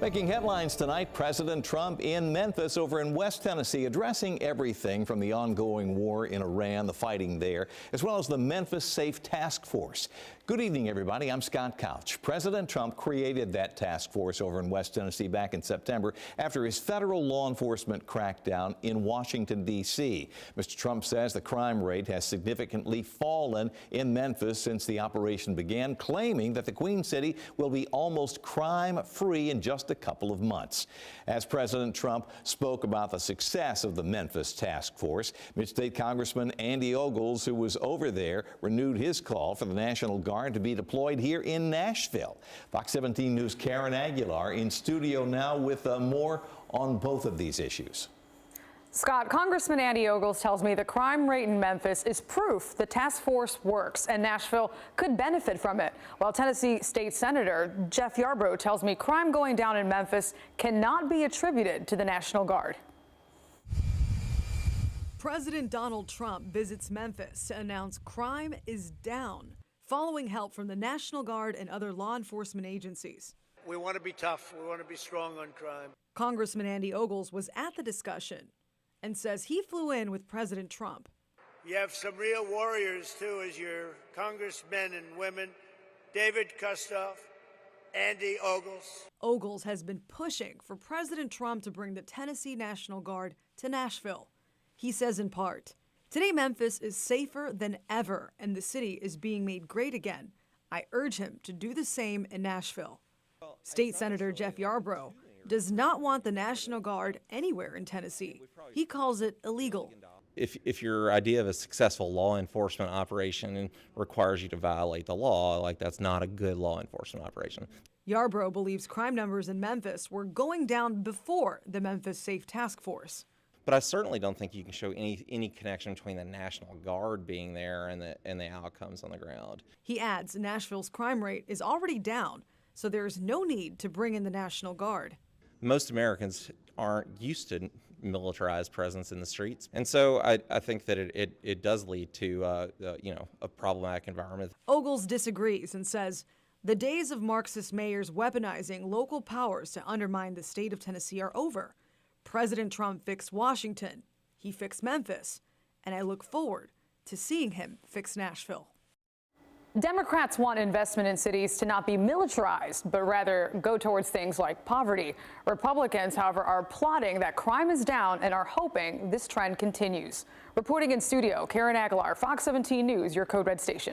Making headlines tonight, President Trump in Memphis over in West Tennessee, addressing everything from the ongoing war in Iran, the fighting there, as well as the Memphis Safe Task Force. Good evening, everybody. I'm Scott Couch. President Trump created that task force over in West Tennessee back in September after his federal law enforcement crackdown in Washington, D.C. Mr. Trump says the crime rate has significantly fallen in Memphis since the operation began, claiming that the Queen City will be almost crime-free in just a couple of months. As President Trump spoke about the success of the Memphis Task Force, Mid-State Congressman Andy Ogles, who was over there, renewed his call for the National Guard to be deployed here in Nashville. Fox 17 News' Karen Aguilar in studio now with more on both of these issues. Scott, Congressman Andy Ogles tells me the crime rate in Memphis is proof the task force works and Nashville could benefit from it. While Tennessee State Senator Jeff Yarbrough tells me crime going down in Memphis cannot be attributed to the National Guard. President Donald Trump visits Memphis to announce crime is down, following help from the National Guard and other law enforcement agencies. We want to be tough. We want to be strong on crime. Congressman Andy Ogles was at the discussion and says he flew in with President Trump. You have some real warriors, too, as your congressmen and women, David Kustoff, Andy Ogles. Ogles has been pushing for President Trump to bring the Tennessee National Guard to Nashville. He says in part, "Today Memphis is safer than ever and the city is being made great again. I urge him to do the same in Nashville." State Senator Jeff Yarbrough does not want the National Guard anywhere in Tennessee. He calls it illegal. If your idea of a successful law enforcement operation requires you to violate the law, like that's not a good law enforcement operation. Yarbrough believes crime numbers in Memphis were going down before the Memphis Safe Task Force. But I certainly don't think you can show any connection between the National Guard being there and the outcomes on the ground. He adds Nashville's crime rate is already down, so there is no need to bring in the National Guard. Most Americans aren't used to militarized presence in the streets, and so I think that it does lead to a problematic environment. Ogles disagrees and says the days of Marxist mayors weaponizing local powers to undermine the state of Tennessee are over. President Trump fixed Washington, he fixed Memphis, and I look forward to seeing him fix Nashville. Democrats want investment in cities to not be militarized, but rather go towards things like poverty. Republicans, however, are plotting that crime is down and are hoping this trend continues. Reporting in studio, Karen Aguilar, Fox 17 News, your Code Red station.